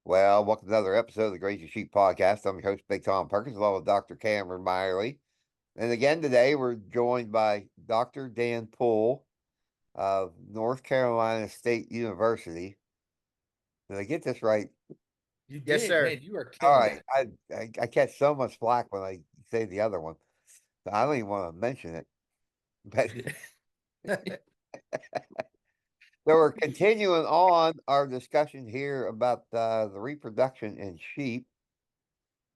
Well, welcome to another episode of the Grazing Sheep Podcast. I'm your host, Big Tom Perkins, along with Dr. Cameron Miley. And again, today we're joined by Dr. Dan Poole of North Carolina State University. Did I get this right? You Yes, did, sir. man. You are All killing right. it. I catch so much flack when I say the other one. So I don't even want to mention it. But so we're continuing on our discussion here about the reproduction in sheep.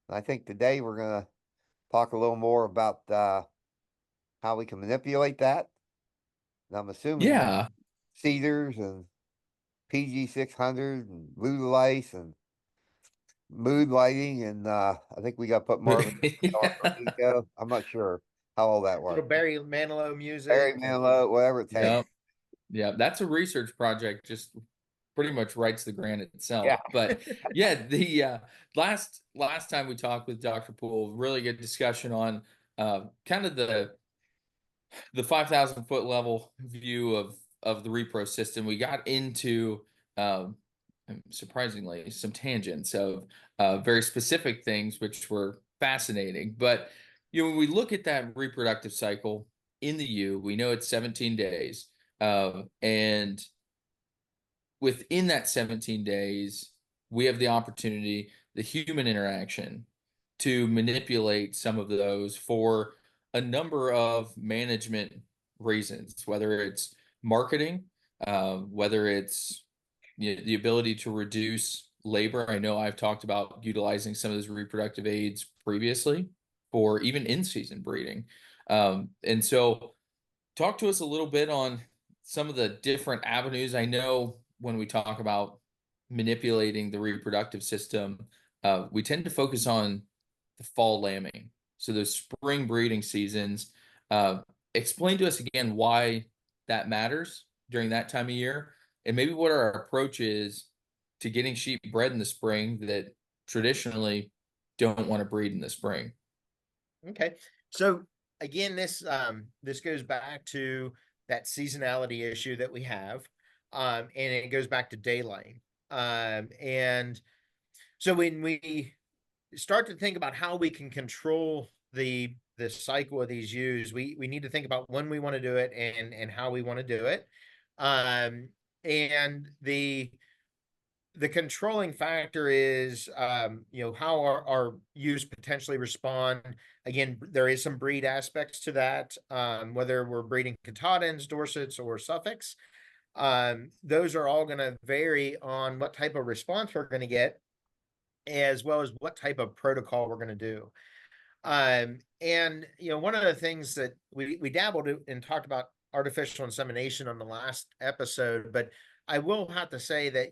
And I think today we're going to talk a little more about how we can manipulate that. And I'm assuming Yeah. CIDRS and PG 600 and Ludolice and mood lighting. And I think we got to put Marvin on for Yeah. Nico. I'm not sure how all that Little works. Barry Manilow Barry music. Manilow, whatever it takes. Yep. Yeah. That's a research project, just pretty much writes the grant itself. Yeah. But yeah, the last time we talked with Dr. Poole, really good discussion on kind of the 5,000 foot level view of the repro system. We got into surprisingly some tangents of very specific things which were fascinating. But when we look at that reproductive cycle in the ewe, we know it's 17 days, and within that 17 days, we have the opportunity, the human interaction, to manipulate some of those for a number of management reasons, whether it's marketing, whether it's the ability to reduce labor. I know I've talked about utilizing some of those reproductive aids previously for even in-season breeding. And so talk to us a little bit on some of the different avenues. I know when we talk about manipulating the reproductive system, we tend to focus on the fall lambing. So those spring breeding seasons. Explain to us again why that matters during that time of year, and maybe what our approach is to getting sheep bred in the spring that traditionally don't want to breed in the spring. Okay. So again, this goes back to that seasonality issue that we have. And it goes back to daylight. And so when we start to think about how we can control the cycle of these ewes, we need to think about when we want to do it and how we want to do it. And the controlling factor is how our ewes potentially respond. Again, there is some breed aspects to that, whether we're breeding Katahdins, Dorsets, or Suffolks. Those are all going to vary on what type of response we're going to get, as well as what type of protocol we're going to do. And one of the things that we dabbled in and talked about artificial insemination on the last episode, but I will have to say that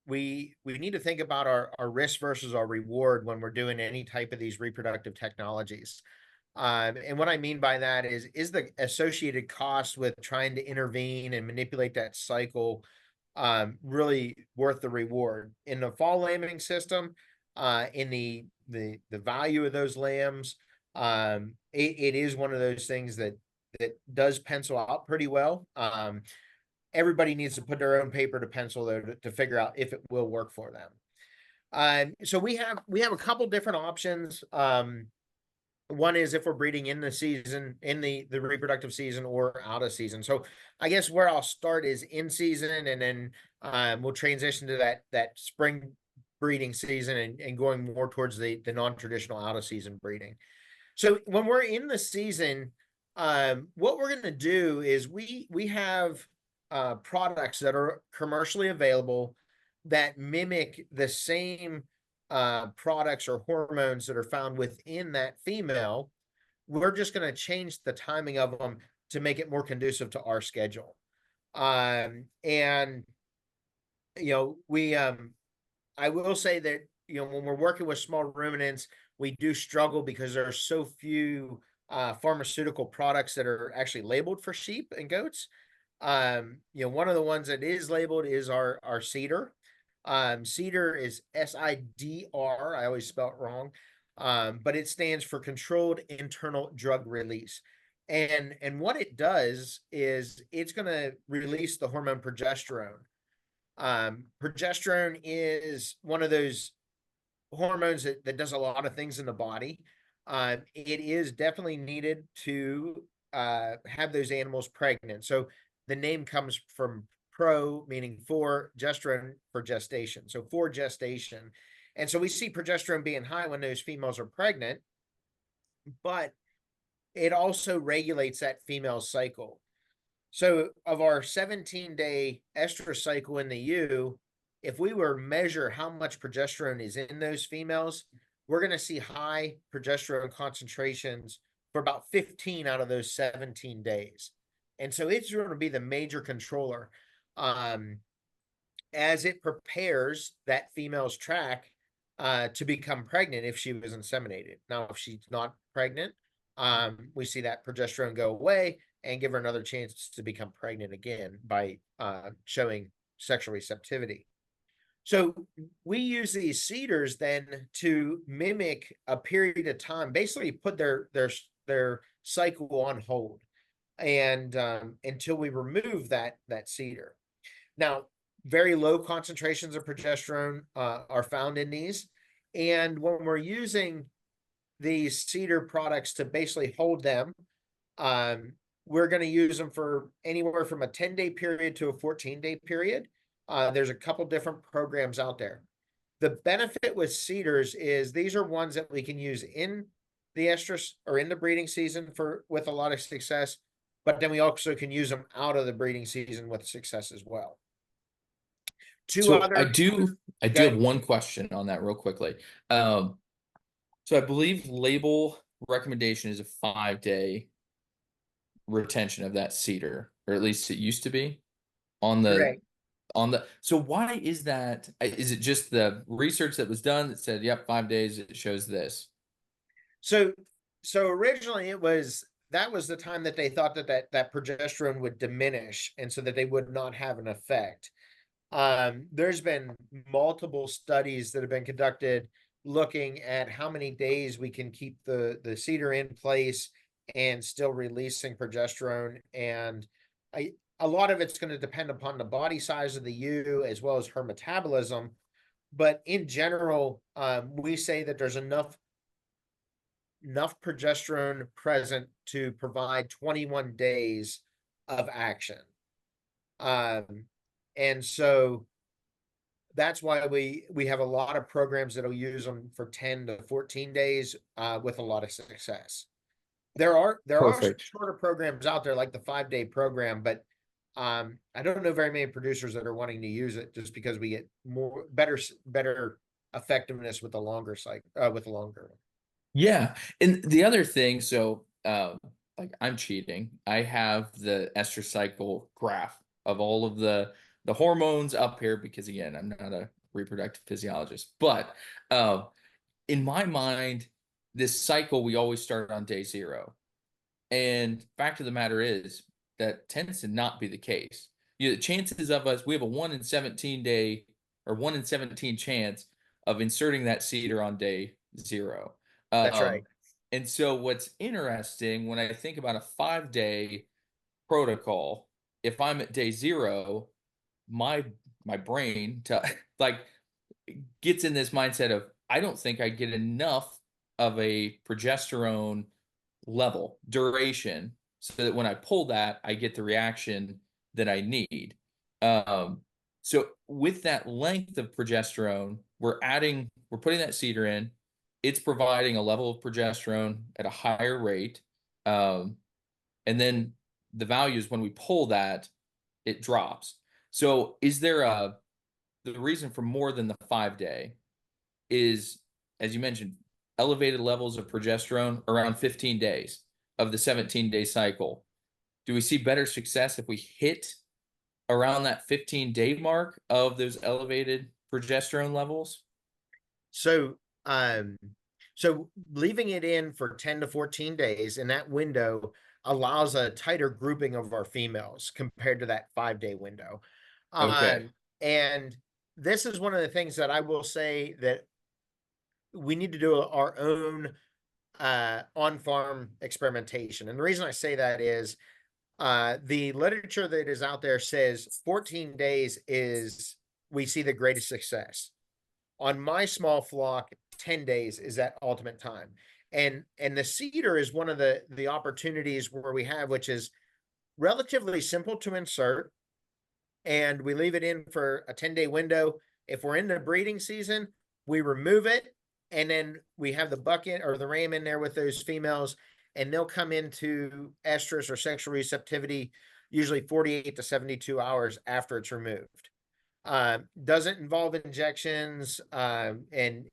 we need to think about our risk versus our reward when we're doing any type of these reproductive technologies. And what I mean by that is the associated cost with trying to intervene and manipulate that cycle really worth the reward? In the fall lambing system, in the value of those lambs, it is one of those things that does pencil out pretty well. Everybody needs to put their own paper to pencil though to figure out if it will work for them. So we have a couple different options. One is if we're breeding in the season, in the reproductive season, or out of season. So I guess where I'll start is in season, and then we'll transition to that spring breeding season and going more towards the non-traditional out of season breeding. So when we're in the season, what we're going to do is we have products that are commercially available that mimic the same products or hormones that are found within that female. We're just going to change the timing of them to make it more conducive to our schedule. And I will say that when we're working with small ruminants, we do struggle because there are so few pharmaceutical products that are actually labeled for sheep and goats. One of the ones that is labeled is our CIDR. CIDR is CIDR. I always spell it wrong, but it stands for Controlled Internal Drug Release. And what it does is it's going to release the hormone progesterone. Progesterone is one of those hormones that does a lot of things in the body. It is definitely needed to have those animals pregnant. So the name comes from pro, meaning for, gesterone for gestation. So for gestation. And so we see progesterone being high when those females are pregnant, but it also regulates that female cycle. So of our 17-day estrus cycle in the ewe, if we were to measure how much progesterone is in those females, we're going to see high progesterone concentrations for about 15 out of those 17 days. And so it's going to be the major controller as it prepares that female's tract to become pregnant if she was inseminated. Now, if she's not pregnant, we see that progesterone go away and give her another chance to become pregnant again by showing sexual receptivity. So we use these CIDRS then to mimic a period of time, basically put their cycle on hold, and until we remove that CIDR. Now, very low concentrations of progesterone are found in these, and when we're using these CIDR products to basically hold them, we're going to use them for anywhere from a 10-day period to a 14-day period. There's a couple different programs out there. The benefit with CIDRS is these are ones that we can use in the estrus or in the breeding season with a lot of success, but then we also can use them out of the breeding season with success as well. I do have one question on that real quickly. So I believe label recommendation is a 5-day retention of that CIDR, or at least it used to be on the so why is that? Is it just the research that was done that said, yep, 5 days, it shows this? So originally that was the time that they thought that progesterone would diminish, and so that they would not have an effect. There's been multiple studies that have been conducted looking at how many days we can keep the CIDR in place and still releasing progesterone. And a lot of it's going to depend upon the body size of the ewe as well as her metabolism. But in general, we say that there's enough progesterone present to provide 21 days of action. And so that's why we have a lot of programs that'll use them for 10 to 14 days with a lot of success. There are shorter programs out there like the 5-day program, but I don't know very many producers that are wanting to use it just because we get better effectiveness with the longer cycle with the longer. Yeah. And the other thing, so like I'm cheating. I have the estrus cycle graph of all of the hormones up here because again, I'm not a reproductive physiologist, but in my mind, this cycle, we always start on day 0. And fact of the matter is that tends to not be the case. The chances of us, we have a 1 in 17 day or 1 in 17 chance of inserting that CIDR on day 0. That's right. And so what's interesting when I think about a 5-day protocol, if I'm at day 0, my brain like gets in this mindset of I don't think I get enough of a progesterone level duration so that when I pull that, I get the reaction that I need. So with that length of progesterone, we're putting that CIDR in. It's providing a level of progesterone at a higher rate. And then the values, when we pull that, it drops. So is there the reason for more than the 5-day is, as you mentioned, elevated levels of progesterone around 15 days of the 17-day cycle. Do we see better success if we hit around that 15-day mark of those elevated progesterone levels? So leaving it in for 10 to 14 days in that window allows a tighter grouping of our females compared to that 5-day window. Okay. And this is one of the things that I will say that we need to do our own on-farm experimentation. And the reason I say that is the literature that is out there says 14 days is we see the greatest success. On my small flock, 10 days is that ultimate time. And the CIDR is one of the opportunities where we have, which is relatively simple to insert, and we leave it in for a 10-day window. If we're in the breeding season, we remove it, and then we have the bucket or the ram in there with those females, and they'll come into estrus or sexual receptivity usually 48 to 72 hours after it's removed. Doesn't involve injections, and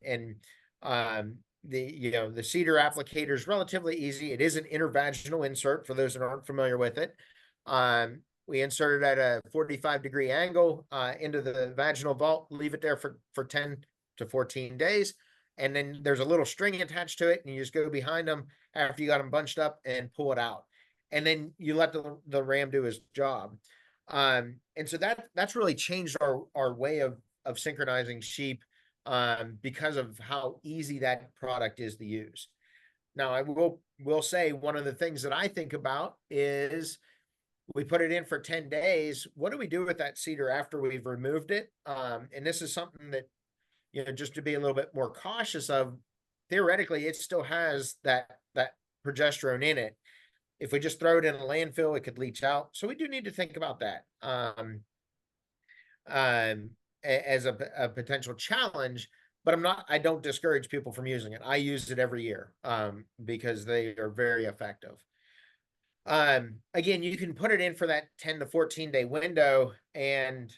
the CIDR applicator is relatively easy. It is an intervaginal insert for those that aren't familiar with it. We insert it at a 45-degree angle into the vaginal vault, leave it there for 10 to 14 days. And then there's a little string attached to it, and you just go behind them after you got them bunched up and pull it out. And then you let the ram do his job. And so that's really changed our way of synchronizing sheep because of how easy that product is to use. Now, I will say one of the things that I think about is we put it in for 10 days. What do we do with that CIDR after we've removed it? And this is something that, just to be a little bit more cautious of, theoretically, it still has that progesterone in it. If we just throw it in a landfill, it could leach out. So we do need to think about that as a potential challenge. But I don't discourage people from using it. I use it every year because they are very effective. Again, you can put it in for that 10 to 14-day window, and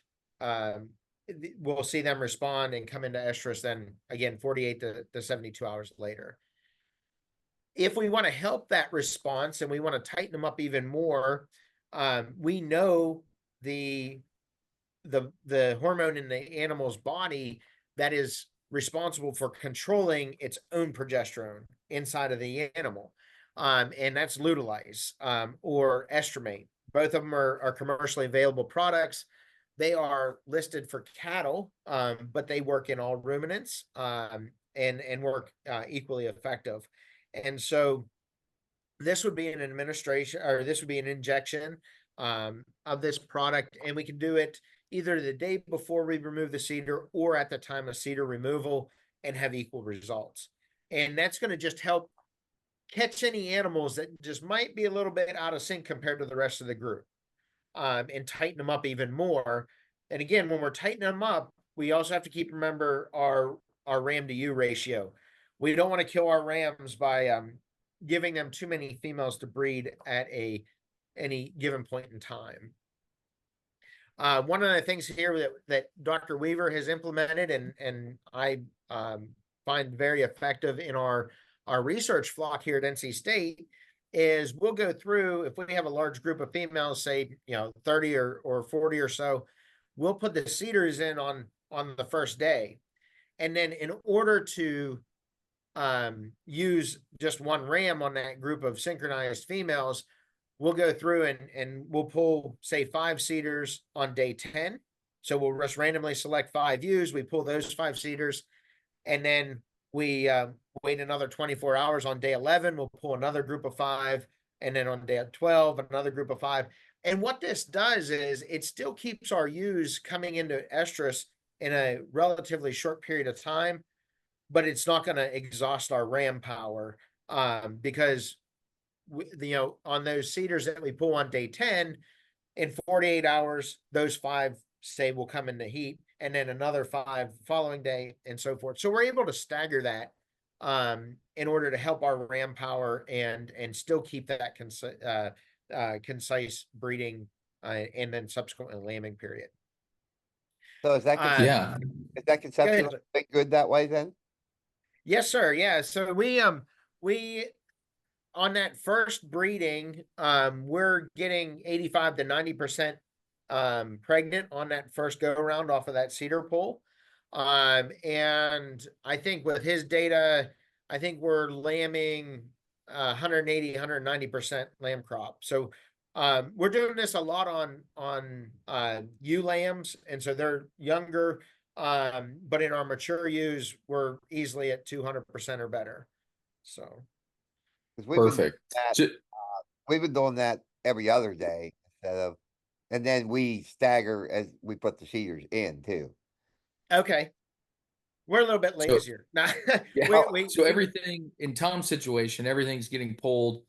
we'll see them respond and come into estrus then again 48 to 72 hours later. If we want to help that response and we want to tighten them up even more, we know the hormone in the animal's body that is responsible for controlling its own progesterone inside of the animal. And that's Lutalize or Estromate. Both of them are commercially available products. They are listed for cattle, but they work in all ruminants and work equally effective. And so this would be an administration, or this would be an injection of this product, and we can do it either the day before we remove the CIDR or at the time of CIDR removal and have equal results. And that's going to just help catch any animals that just might be a little bit out of sync compared to the rest of the group, and tighten them up even more. And again, when we're tightening them up, we also have to remember our ram to ewe ratio. We don't want to kill our rams by giving them too many females to breed at any given point in time. One of the things here that Dr. Weaver has implemented and I find very effective in our research flock here at NC State is we'll go through, if we have a large group of females, say 30 or 40 or so, we'll put the CIDRs in on the first day. And then in order to use just one ram on that group of synchronized females, we'll go through and we'll pull, say, 5 CIDRs on day 10. So we'll just randomly select 5 ewes. We pull those 5 CIDRs, and then we wait another 24 hours. On day 11, we'll pull another group of 5, and then on day 12, another group of 5. And what this does is it still keeps our ewes coming into estrus in a relatively short period of time, but it's not going to exhaust our ram power because on those CIDRs that we pull on day 10, in 48 hours, those 5 say will come into heat, and then another 5 following day, and so forth. So we're able to stagger that in order to help our ram power and still keep that concise breeding and then subsequently lambing period. So is that conceptually good that way then? Yes, sir. Yeah. So we on that first breeding, we're getting 85 to 90% pregnant on that first go around off of that CIDR pull. And I think with his data, I think we're lambing 180, 190% lamb crop. So we're doing this a lot on ewe lambs, and so they're younger. But in our mature ewes, we're easily at 200% or better. So perfect. We've been doing that every other day instead of, and then we stagger as we put the CIDRs in too. Okay. We're a little bit So lazier. Nah, yeah, we so everything in Tom's situation, everything's getting pulled.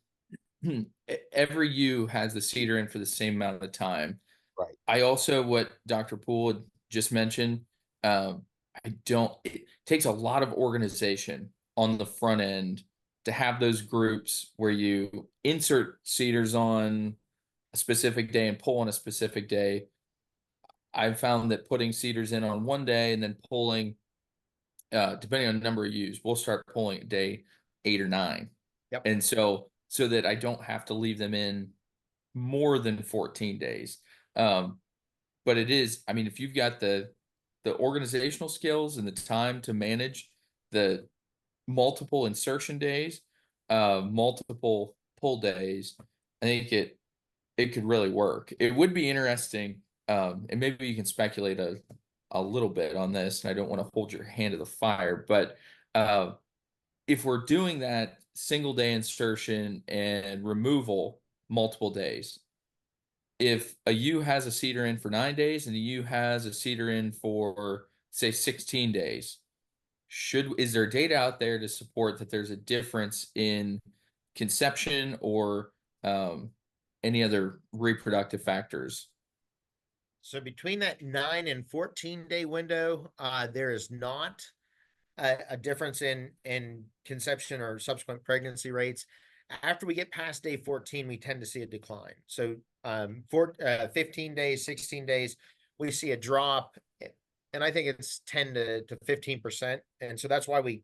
Every ewe has the cedar in for the same amount of time. Right. I also, what Dr. Poole had just mentioned, it takes a lot of organization on the front end to have those groups where you insert cedars on a specific day and pull on a specific day. I've found that putting cedars in on one day and then pulling, depending on the number of ewes, we'll start pulling at day 8 or 9. Yep. And so that I don't have to leave them in more than 14 days. But it is, I mean, if you've got the organizational skills and the time to manage the multiple insertion days, multiple pull days, I think it could really work. It would be interesting, and maybe you can speculate a little bit on this, and I don't want to hold your hand to the fire, but if we're doing that single day insertion and removal multiple days, if a ewe has a cedar in for 9 days and a ewe has a cedar in for say 16 days, is there data out there to support that there's a difference in conception or any other reproductive factors? So between that 9 and 14-day window, there is not a difference in conception or subsequent pregnancy rates. After we get past day 14, we tend to see a decline. So 15 days, 16 days, we see a drop, and I think it's 10 to 15%. And so that's why we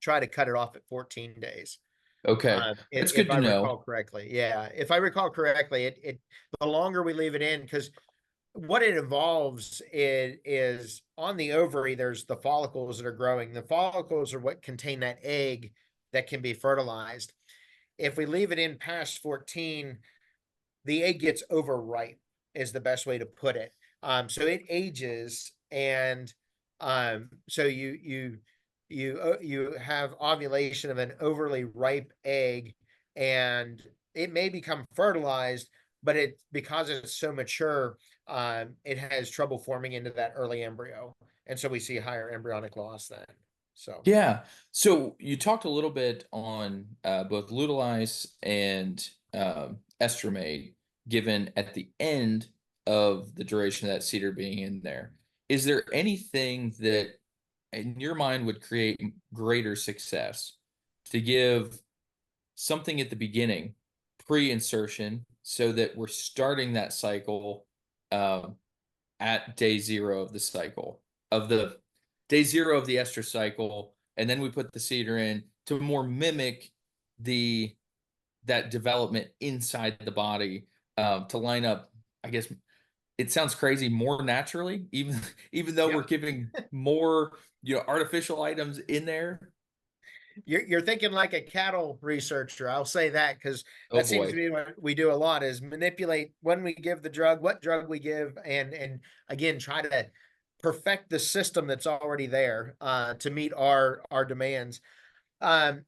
try to cut it off at 14 days. Okay, that's good If to I know. recall correctly. Yeah, if I recall correctly, the longer we leave it in, because what it involves is on the ovary, there's the follicles that are growing. The follicles are what contain that egg that can be fertilized. If we leave it in past 14, the egg gets overripe, is the best way to put it. So it ages, and so you have ovulation of an overly ripe egg, and it may become fertilized, but because it's so mature, it has trouble forming into that early embryo, and so we see higher embryonic loss then. So Yeah. So you talked a little bit on both Lutalize and Estromate given at the end of the duration of that cedar being in there. Is there anything that in your mind would create greater success to give something at the beginning, pre-insertion, so that we're starting that cycle at day 0 of the cycle, of the day 0 of the estrus cycle, and then we put the cedar in to more mimic that development inside the body, to line up, I guess it sounds crazy, more naturally, even though we're yep. giving more artificial items in there. You're thinking like a cattle researcher. I'll say that, because Oh that seems boy. to be what we do a lot, is manipulate when we give the drug, what drug we give, and again try to perfect the system that's already there to meet our demands. I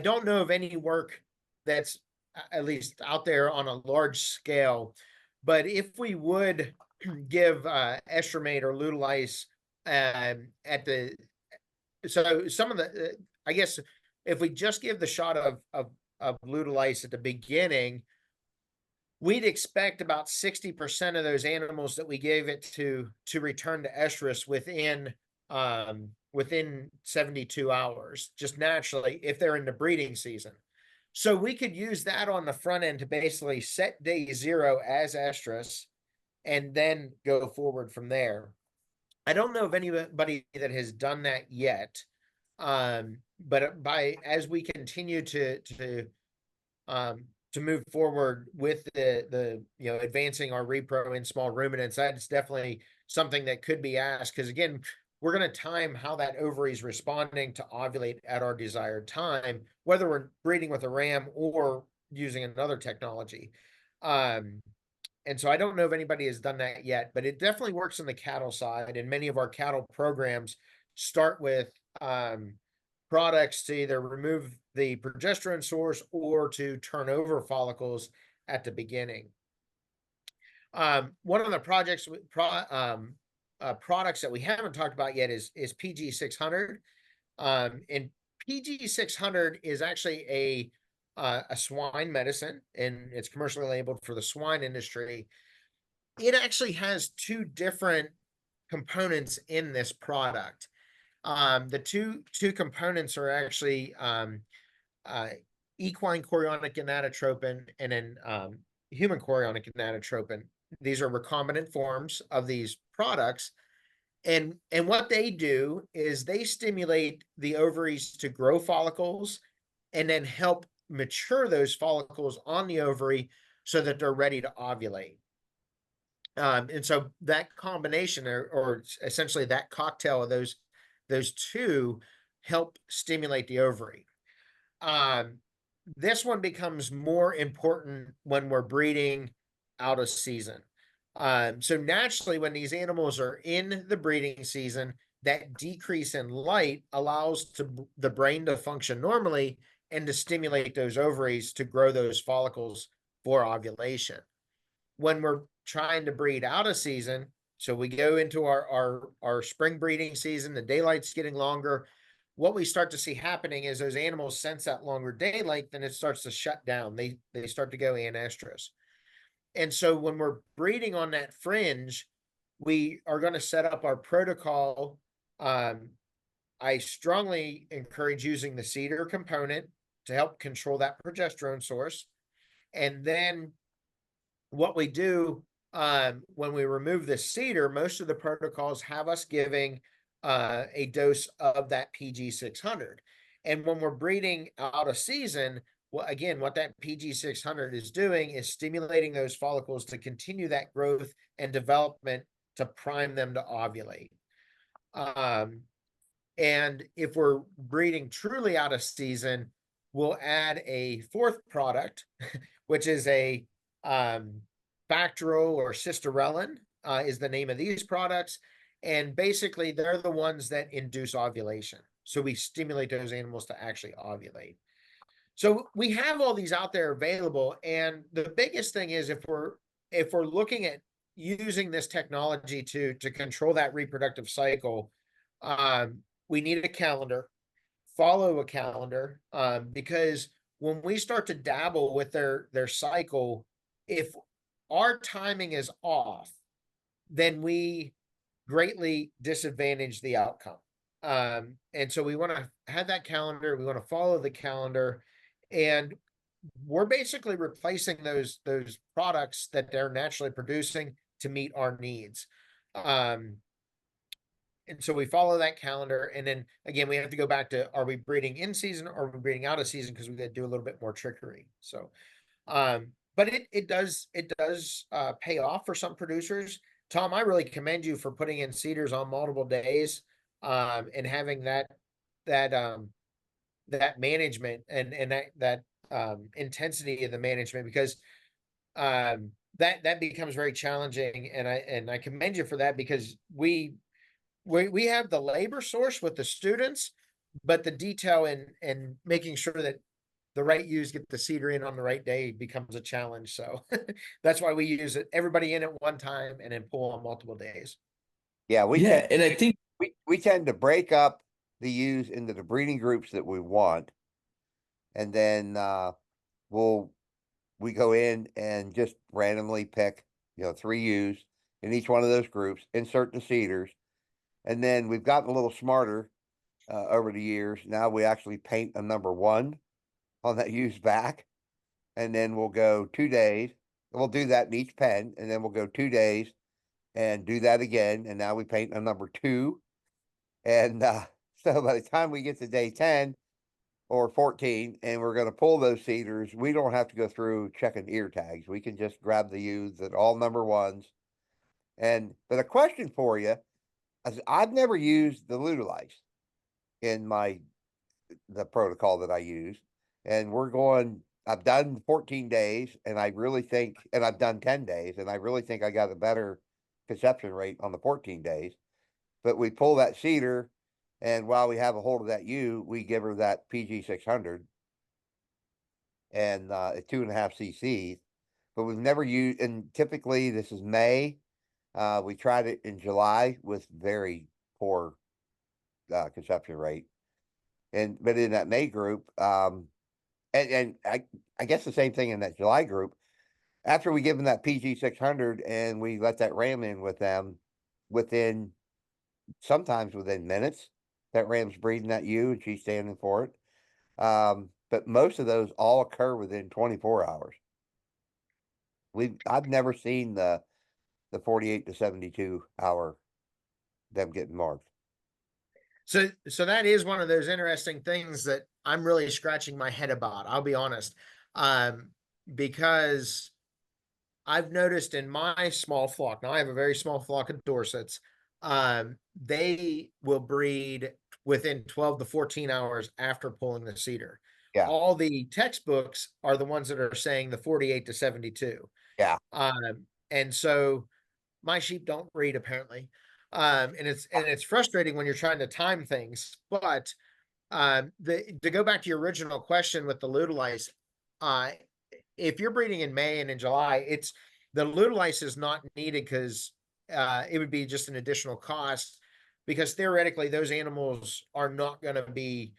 don't know of any work that's at least out there on a large scale, but if we would give estromate or Lutalize at the so some of the I guess if we just give the shot of Lutalize at the beginning, we'd expect about 60% of those animals that we gave it to return to estrus within 72 hours, just naturally, if they're in the breeding season. So we could use that on the front end to basically set day 0 as estrus and then go forward from there. I don't know of anybody that has done that yet. But as we continue to move forward with the advancing our repro in small ruminants, that's definitely something that could be asked, because again, we're going to time how that ovary is responding to ovulate at our desired time, whether we're breeding with a ram or using another technology. And so I don't know if anybody has done that yet, but it definitely works in the cattle side, and many of our cattle programs start with products to either remove the progesterone source or to turn over follicles at the beginning. One of the projects products that we haven't talked about yet is PG 600. And PG 600 is actually a swine medicine, and it's commercially labeled for the swine industry. It actually has two different components in this product. The two components are actually equine chorionic gonadotropin and then human chorionic gonadotropin. These are recombinant forms of these products. And what they do is they stimulate the ovaries to grow follicles and then help mature those follicles on the ovary so that they're ready to ovulate. And so that combination or essentially that cocktail of those two help stimulate the ovary. This one becomes more important when we're breeding out of season. So naturally, when these animals are in the breeding season, that decrease in light allows the brain to function normally and to stimulate those ovaries to grow those follicles for ovulation. When we're trying to breed out of season, so we go into our spring breeding season, the daylight's getting longer. What we start to see happening is those animals sense that longer daylight, then it starts to shut down. They start to go anestrus. And so when we're breeding on that fringe, we are going to set up our protocol. I strongly encourage using the CIDR component to help control that progesterone source. And then what we do when we remove the CIDR, most of the protocols have us giving a dose of that PG 600. And when we're breeding out of season, well, again, what that PG 600 is doing is stimulating those follicles to continue that growth and development to prime them to ovulate. And if we're breeding truly out of season, we'll add a fourth product, which is a Bacterial or cisterellin is the name of these products. And basically, they're the ones that induce ovulation. So we stimulate those animals to actually ovulate. So we have all these out there available. And the biggest thing is if we're looking at using this technology to control that reproductive cycle, we need a calendar, follow a calendar, because when we start to dabble with their cycle, if our timing is off, then we greatly disadvantage the outcome. And so we want to have that calendar. We want to follow the calendar, and we're basically replacing those products that they're naturally producing to meet our needs. And so we follow that calendar, and then again, we have to go back to, are we breeding in season or are we breeding out of season? Because we got to do a little bit more trickery. So, but it does pay off for some producers. Tom, I really commend you for putting in CIDRS on multiple days, and having that management and that intensity of the management, because that becomes very challenging, and I commend you for that, because we have the labor source with the students, but the detail in making sure that the right ewes get the CIDR in on the right day becomes a challenge. So that's why we use it, everybody in at one time, and then pull on multiple days. Yeah, and I think we tend to break up the ewes into the breeding groups that we want, and then we go in and just randomly pick 3 ewes in each one of those groups, insert the CIDRs, and then we've gotten a little smarter over the years. Now we actually paint a number 1 on that ewe's back, and then we'll go 2 days. We'll do that in each pen, and then we'll go 2 days and do that again. And now we paint a number 2. And so by the time we get to day 10 or 14, and we're going to pull those CIDRs, we don't have to go through checking ear tags. We can just grab the ewes that all number 1s. But a question for you, I've never used the Ludolice in the protocol that I use. And I've done 14 days, and I really think, and I've done 10 days, and I really think I got a better conception rate on the 14 days. But we pull that CIDR, and while we have a hold of that ewe, we give her that PG 600 and at 2.5 cc's. But we've never used, and typically this is May, We tried it in July with very poor conception rate, but in that May group, and I guess the same thing in that July group. After we give them that PG 600 and we let that ram in with them, sometimes within minutes, that ram's breeding that ewe and she's standing for it. But most of those all occur within 24 hours. I've never seen the 48 to 72 hour them getting marked. So that is one of those interesting things that I'm really scratching my head about. I'll be honest, because I've noticed in my small flock. Now I have a very small flock of Dorsets. They will breed within 12 to 14 hours after pulling the CIDR. Yeah. All the textbooks are the ones that are saying the 48 to 72. Yeah. And so my sheep don't breed apparently. And it's frustrating when you're trying to time things, but to go back to your original question with the Lutalice, if you're breeding in May and in July, the Lutalice is not needed because it would be just an additional cost, because theoretically those animals are not going to be,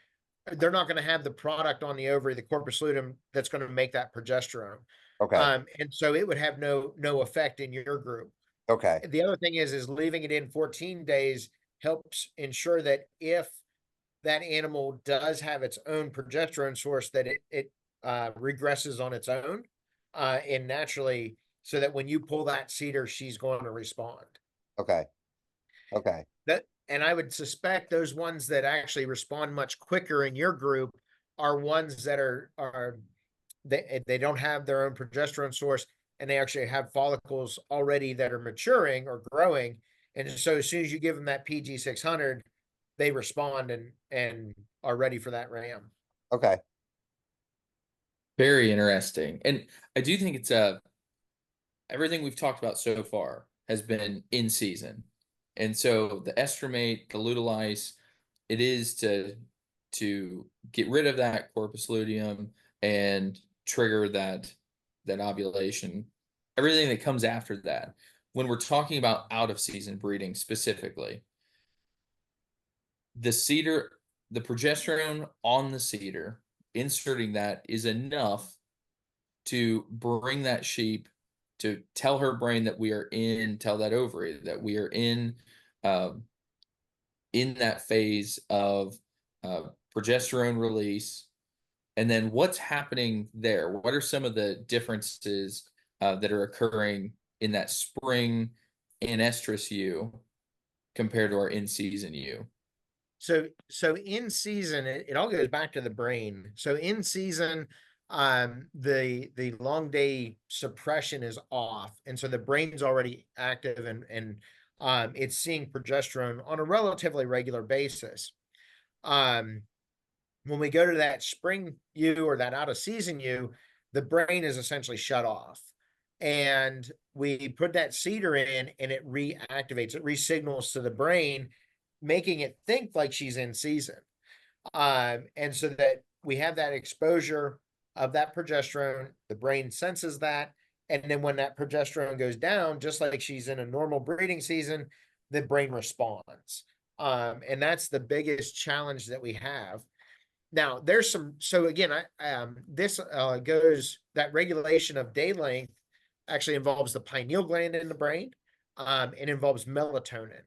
they're not going to have the product on the ovary, the corpus luteum, that's going to make that progesterone. Okay. And so it would have no effect in your group. Okay. The other thing is leaving it in 14 days helps ensure that if that animal does have its own progesterone source, that it regresses on its own and naturally, so that when you pull that CIDR, she's going to respond. Okay. Okay. And I would suspect those ones that actually respond much quicker in your group are ones that they don't have their own progesterone source, and they actually have follicles already that are maturing or growing. And so as soon as you give them that PG 600, they respond and are ready for that ram. Okay. Very interesting. And I do think it's everything we've talked about so far has been in season. And so the estromate, the Lutalice, it is to get rid of that corpus luteum and trigger that ovulation, everything that comes after that. When we're talking about out of season breeding specifically, the CIDR, the progesterone on the CIDR, inserting that is enough to bring that sheep, to tell her brain that we are tell that ovary that we are in that phase of progesterone release. And then what's happening there? What are some of the differences that are occurring in that spring anestrus ewe compared to our in-season ewe? So in season, it all goes back to the brain. So in season, the long day suppression is off, and so the brain's already active, and it's seeing progesterone on a relatively regular basis. When we go to that spring ewe or that out of season ewe, the brain is essentially shut off, and we put that CIDR in, and it reactivates, it re-signals to the brain, making it think like she's in season. And so that we have that exposure of that progesterone, the brain senses that. And then when that progesterone goes down, just like she's in a normal breeding season, the brain responds. And that's the biggest challenge that we have. Now there's so again, this goes, that regulation of day length actually involves the pineal gland in the brain. It involves melatonin.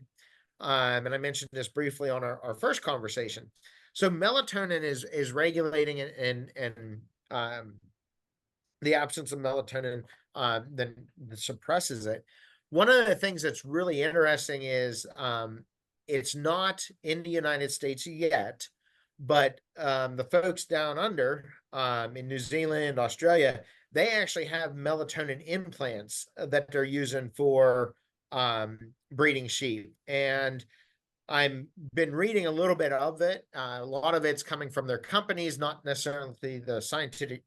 And I mentioned this briefly on our first conversation. So melatonin is regulating and the absence of melatonin then suppresses it. One of the things that's really interesting is it's not in the United States yet, but the folks down under in New Zealand, Australia, they actually have melatonin implants that they're using for breeding sheep. And I've been reading a little bit of it. A lot of it's coming from their companies, not necessarily the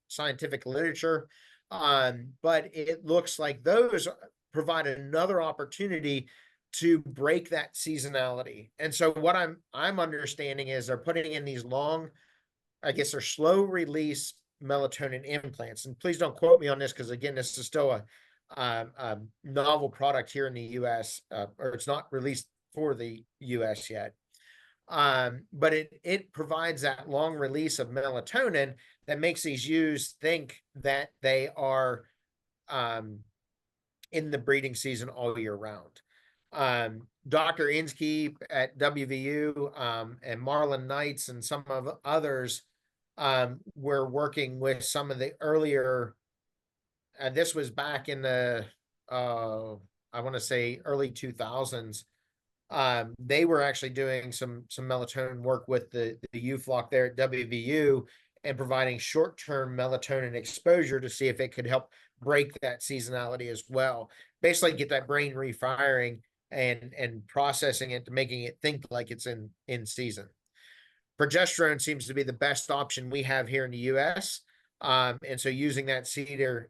scientific literature. But it looks like those provide another opportunity to break that seasonality. And so what I'm understanding is they're putting in these long, I guess they're slow release melatonin implants. And please don't quote me on this, because again, this is still novel product here in the US, or it's not released for the US yet. But it provides that long release of melatonin that makes these ewes think that they are in the breeding season all year round. Dr. Inskeep at WVU and Marlon Knights and some of others were working with some of the earlier, this was back in the, I want to say early 2000s. They were actually doing some melatonin work with the ewe flock there at WVU and providing short-term melatonin exposure to see if it could help break that seasonality as well. Basically get that brain refiring and processing it to making it think like it's in season. Progesterone seems to be the best option we have here in the US. And so using that CIDR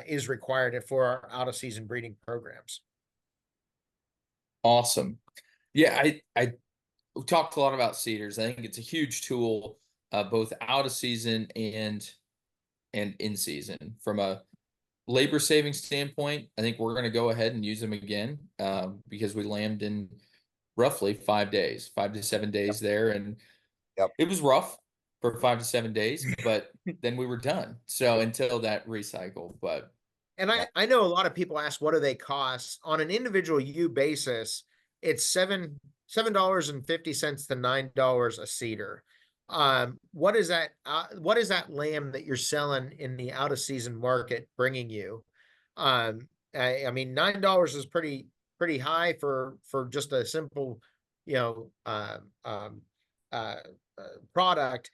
is required for our out of season breeding programs. Awesome. Yeah, I talked a lot about CIDRS. I think it's a huge tool, both out of season and in season. From a labor saving standpoint, I think we're going to go ahead and use them again because we lambed in roughly 5 days, 5 to 7 days there, and it was rough for 5 to 7 days, but then we were done. So until that recycle, but. And I know a lot of people ask, what do they cost on an individual ewe basis? It's $7.50 to $9 a CIDR. What is that? What is that lamb that you're selling in the out of season market bringing you? I mean, $9 is pretty high for just a simple, product.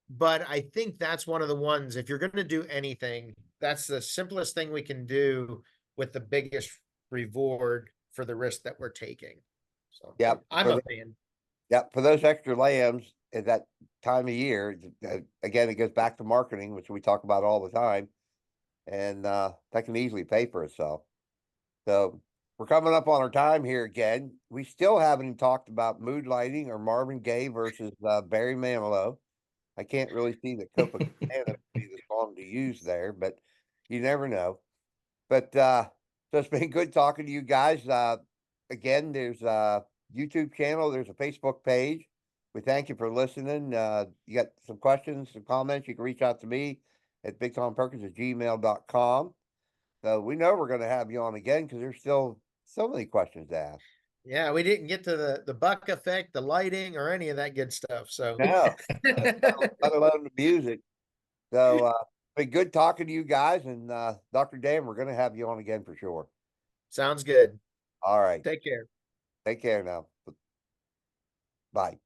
But I think that's one of the ones, if you're going to do anything, that's the simplest thing we can do with the biggest reward for the risk that we're taking. So I'm a fan. Yep, for those extra lambs at that time of year, again, it goes back to marketing, which we talk about all the time, and that can easily pay for itself. So we're coming up on our time here again. We still haven't talked about mood lighting or Marvin Gaye versus Barry Manilow. I can't really see the Copacabana would be the song to use there, but you never know. But so it's been good talking to you guys. Again, there's a YouTube channel, there's a Facebook page. We thank you for listening. You got some questions, some comments, you can reach out to me at bigtomperkins@gmail.com. So we know we're going to have you on again because there's still so many questions to ask. Yeah, we didn't get to the buck effect, the lighting, or any of that good stuff. So no, let alone the music. So been good talking to you guys, and Dr. Dan, we're going to have you on again for sure. Sounds good. All right. Take care. Take care now. Bye.